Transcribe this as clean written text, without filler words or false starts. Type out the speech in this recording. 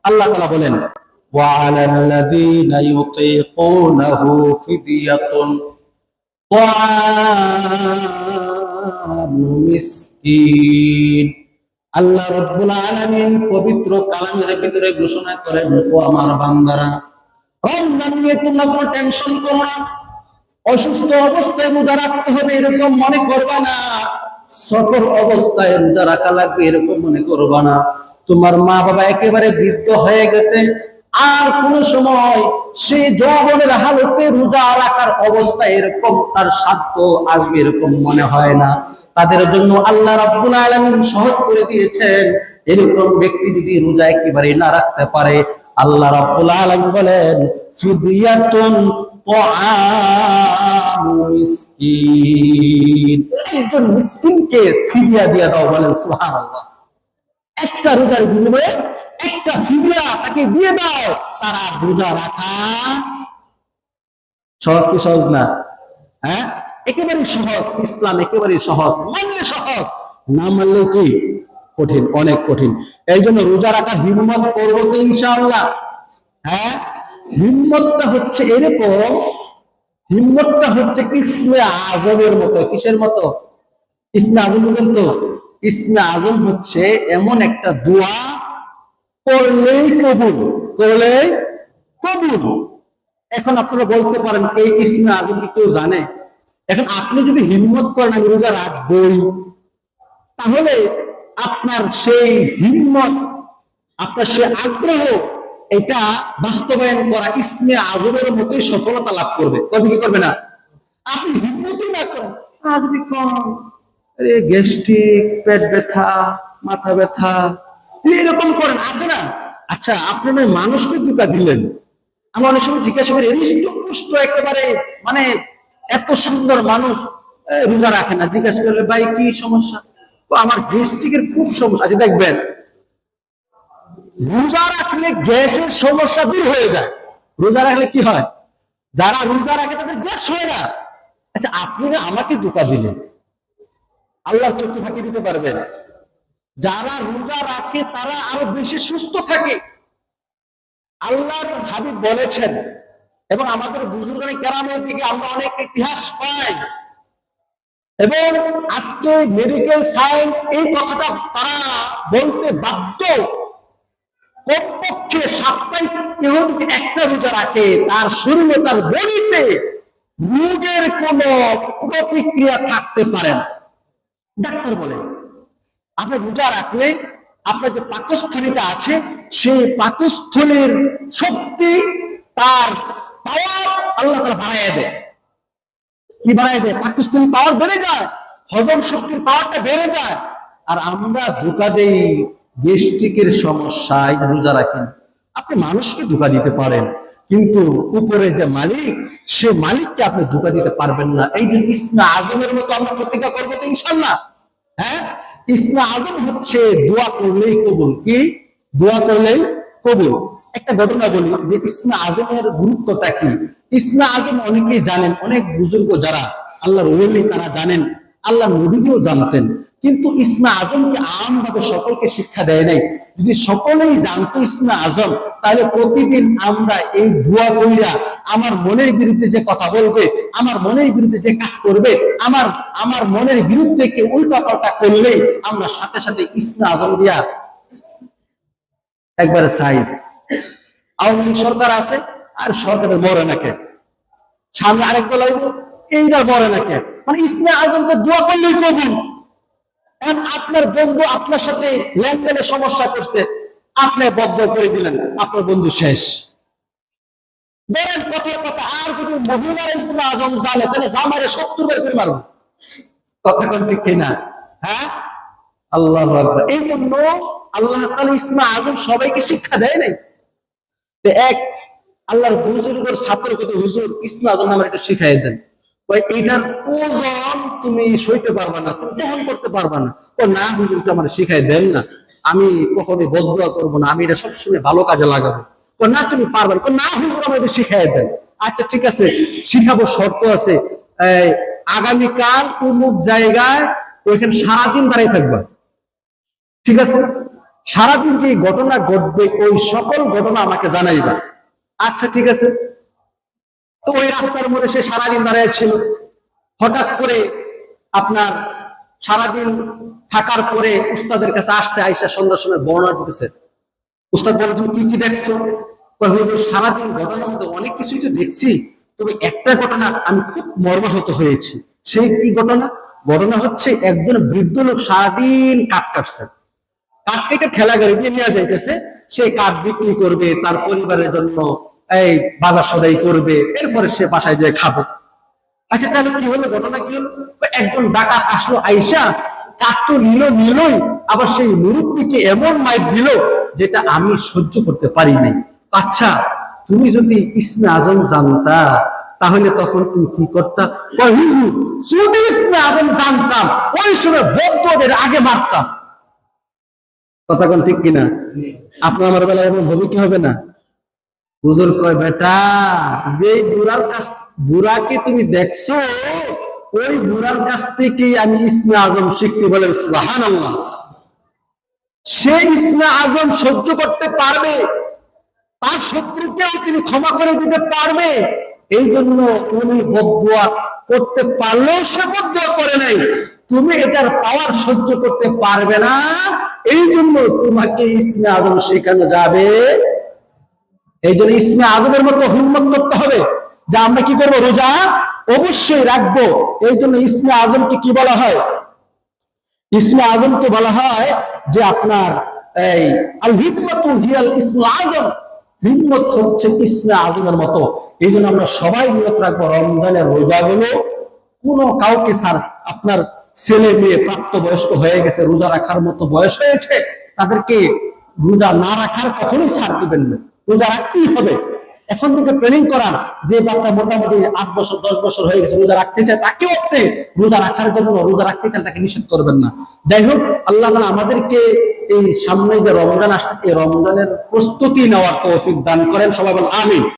আল্লাহ তাআলা বলেন, ওয়া আলাল্লাযীনা ইউতীকুনাহু ফিদিয়াতুন তাআমু মিসকিন। আল্লাহ রাব্বুল আলামিন পবিত্র কালামের ভিতরে ঘোষণা করেন, ও আমার বান্দারা, রমজান নিয়ে তোমরা কোনো টেনশন করো না। অসুস্থ অবস্থায় রোজা রাখতে হবে এরকম মনে করবা না, সফর অবস্থায় রোজা রাখা লাগবে এরকম মনে করবা না। তোমার মা বাবা একেবারে বৃদ্ধ হয়ে গেছে, আর কোন সময় সেই যৌবনের হালতে রোজা রাখার অবস্থা এরকম তার সাধ্য আসবে এরকম মনে হয় না। তাদের জন্য আল্লাহ রাব্বুল আলামিন সহজ করে দিয়েছেন। এরকম ব্যক্তি যদি রোজা একেবারে না রাখতে পারে, আল্লাহ রাব্বুল আলামিন বলেন, ফিদিয়াতুন তাআমু মিসকিন। একজন মিসকিনকে ফিদিয়া দিয়ে দাও, বলেন সুবহানাল্লাহ। একটা রোজার বিনিময়ে একটা ফিদিয়া তাকে দিয়ে দাও, তারা রোজা রাখা সহজ কি সহজ না? হ্যাঁ, একেবারে সহজ। ইসলাম একেবারে সহজ, মানলে সহজ, না মানলে কি কঠিন, অনেক কঠিন। এই জন্য রোজা রাখার হিম্মত করবো তো ইনশাআল্লাহ। হ্যাঁ, হিম্মতটা হচ্ছে এরকম, হিম্মতটা হচ্ছে ইসমে আজমের মতো। কিসের মতো? ইসমে আজম বুঝেন তো? ইসমে আজম হচ্ছে এমন একটা দোয়া, করলেই কবুল, করলেই কবুল। এখন আপনারা বলতে পারেন, এই ইসমে আজম কি কেউ জানে? এখন আপনি যদি হিম্মত করেন আমি রোজা রাখবই, তাহলে আপনার সেই হিম্মত, আপনার সেই আগ্রহ, এটা বাস্তবায়ন করা ইসমে আজমের মতোই সফলতা লাভ করবে। তবে কি করবে না? আপনি হিম্মতই না করেন, আর যদি কম গ্যাস্ট্রিক, পেট ব্যথা, মাথা ব্যথা এরকম করেন, আছে না? আচ্ছা, আপনি নয় মানুষকে ধোঁকা দিলেন। আমরা অনেক সময় জিজ্ঞাসা করি, হৃষ্টপুষ্ট একেবারে, মানে এত সুন্দর মানুষ রোজা রাখে না। জিজ্ঞাসা করলে, ভাই কি সমস্যা? আমার গ্যাস্ট্রিকের খুব সমস্যা আছে। দেখবেন রোজা রাখলে গ্যাসের সমস্যা দূর হয়ে যায়। রোজা রাখলে কি হয়? যারা রোজা রাখে তাদের গ্যাস হয় না। আচ্ছা, আপনি না আমাকে ধোঁকা দিলেন, আল্লাহর চোখে ফাঁকি দিতে পারবেন? যারা রোজা রাখে তারা আরো বেশি সুস্থ থাকে। আল্লাহর হাবিব বলেছেন, এবং আমাদের বুজুর্গানে কেরামের দিকে আমরা অনেক ইতিহাস পাই, এবং আজকে মেডিকেল সায়েন্স এই কথাটা তারা বলতে বাধ্য, কমপক্ষে সপ্তাহে কেউ যদি একটা রোজা রাখে, তার শরীরে, তার বডিতে রোগের কোন প্রতিক্রিয়া থাকতে পারে না। ডাক্তার বলে, আপনি রোজা রাখলে আপনার যে পাকস্থলীটা আছে, সেই পাকস্থলীর শক্তি, তার পাওয়ার আল্লাহ তাআলা বাড়ায় দেয়। কি বাড়ায় দেয়? পাকস্থলী পাওয়ার বেড়ে যায়, হজম শক্তির পাওয়ারটা বেড়ে যায়। আর আমরা ধোঁকা দেই গ্যাস্ট্রিকের সমস্যায় রোজা রাখেন। আপনি মানুষকে ধোঁকা দিতে পারেন, কিন্তু উপরে যে মালিক, সে মালিককে আপনি ধোঁকা দিতে পারবেন না। এই যে ইসমে আজমের মতো আমরা প্রতিজ্ঞা করবো তো ইনশাআল্লাহ। হ্যাঁ, ইসমে আজম হচ্ছে দোয়া করলেই কবুল। কি? দোয়া করলেই কবুল। একটা ঘটনা বলি যে ইসমে আজমের গুরুত্বটা কি। ইসমে আজম অনেকেই জানেন, অনেক বুজুর্গ যারা আল্লাহর ওলি তারা জানেন, আল্লাহ নবীজিও জানতেন, কিন্তু ইসমে আজমকে আমভাবে সকলকে শিক্ষা দেয় নাই। যদি সকলেই জানতো ইসমে আজম, তাহলে প্রতিদিন আমরা এই দোয়া কইরা আমার মনের বিরুদ্ধে যে কথা বলবে, আমার মনের বিরুদ্ধে যে কাজ করবে, আমার মনের বিরুদ্ধে কে উল্টা পাল্টা করলেই আমরা সাথে সাথে ইসমে আজম দিয়া একবারে সাইজ। আওয়ামী লীগ সরকার আছে, আর সরকারের মরে নাকে, সামনে আরেক দল আইব, এইটা মরে নাকে, মানে ইসমে আজমকে দোয়া করলেই কবুল। আপনার বন্ধু আপনার সাথে লেনদেনের সমস্যা করছে, আপনি বদদোয়া করে দিলেন, আপনার বন্ধু শেষ। ধরেন কথার কথা, আর যদি মহিলার ইসমে আজম জানে, তাহলে জামারে 70 বার করে মারব। কথা কোন ঠিক কিনা? হ্যাঁ, আল্লাহু আকবার। এই জন্য আল্লাহ তাআলা ইসমে আজম সবাইকে শিক্ষা দেয় নাই। এক আল্লাহর বুজুর্গের ছাত্র কত, হুজুর ইসমে আজম আমার একটু শিখাই দেন। এইটার ওজন তুমি সইতে পারবা না, তুমি গ্রহণ করতে পারবা না। না হুজুর, এটা আমার শিখাই দেন না, আমি কখনোই বদদোয়া করবো না, আমি এটা সবসময় ভালো কাজে লাগাবো। না তুমি পারবা না হুজুর, আমার এটা শিখাই দেন। আচ্ছা ঠিক আছে, শিখাবো, শর্ত আছে, আগামীকাল অমুক জায়গায় ওইখানে সারাদিন দাঁড়িয়ে থাকবা, ঠিক আছে? সারাদিন যে ঘটনা ঘটবে ওই সকল ঘটনা আমাকে জানাইবা। আচ্ছা ঠিক আছে। তো ওই রাস্তার মধ্যে সে সারাদিন দাঁড়িয়ে ছিল। হঠাৎ করে আপনার সারাদিন থাকার পরে উস্তাদের কাছে আসছে, আইসা সন্ধ্যার সময় বর্ণনা দিতেছে। উস্তাদ বলে, তুমি কি কি দেখছো? হুজুর, সারাদিন ঘটনার মধ্যে অনেক কিছুই তো দেখছি, তবে একটা ঘটনা আমি খুব মর্মাহত হয়েছি। সেই কি ঘটনা? ঘটনা হচ্ছে একজন বৃদ্ধ লোক সারাদিন কাঠ কাটছে। কাঠ কেটে ঠেলা গাড়ি দিয়ে নিয়ে যাইতেছে। সে কাঠ বিক্রি করবে, তার পরিবারের জন্য এই বাজার সদাই করবে, এরপরে সে বাসায় যেয়ে খাবে। আচ্ছা তাহলে কি হলো? ঘটনা কি হলো? একজন ডাকাত আসলো, আইসা কাঠ তো নিলই, আবার সেই মুরব্বীকে এমন মাইর দিল যেটা আমি সহ্য করতে পারি নাই। আচ্ছা, তুমি যদি ইসমে আজম জানতা তাহলে তখন তুমি কি করতা? হুজুর, যদি ইসমে আজম জানতাম ওই সময় বৌদ্ধদের আগে মারতাম। কথা কোন ঠিক কিনা? আপনার আমার বেলায় এমন হবে কি হবে না? হুজুর কয়, বেটা, যে বুড়াকে তুমি দেখছো ওই বুড়ার কাছ থেকে আমি ইসমে আজম শিখছি। বলেন সুবহানাল্লাহ। সে ইসমে আজম সহ্য করতে পারবে, তার শত্রুকেও তিনি ক্ষমা করে দিতে পারবে। এই জন্য উনি বদদুয়া করতে পারলেও সে বদদুয়া করে নাই। তুমি এটার পাওয়ার সহ্য করতে পারবে না, এই জন্য তোমাকে ইসমে আজম শেখানো যাবে। এই জন্য ইসমে আজমের মতো হিম্মত করতে হবে যে আমরা কি করবো? রোজা অবশ্যই রাখবো। এই জন্য ইসমে আজমকে কি বলা হয়? ইসমে আজমকে বলা হয় যে আপনার এই আল হিম্মতু হিয়াল ইসমুল আজম। হিম্মত হচ্ছে ইসমে আজমের মতো। এই জন্য আমরা সবাই নিয়ত রাখবো রমজানের রোজাগুলো কোনো কাউকে স্যার, আপনার ছেলে মেয়ে প্রাপ্তবয়স্ক হয়ে গেছে, রোজা রাখার মতো বয়স হয়েছে, তাদেরকে রোজা না রাখার কখনোই ছাড় দিবেন না। রোজা রাখতেই হবে। এখন থেকে ট্রেনিং করান। যে বাচ্চা মোটামুটি 8 বছর 10 বছর হয়ে গেছে, রোজা রাখতে চায়, তাকেও আপনি রোজা রাখার জন্য, রোজা রাখতে চান তাকে নিষেধ করবেন না। যাই হোক, আল্লাহ তাআলা আমাদেরকে এই সামনে যে রমজান আসতেছে এই রমজানের প্রস্তুতি নেওয়ার তৌফিক দান করেন। সবাই বলেন আমিন।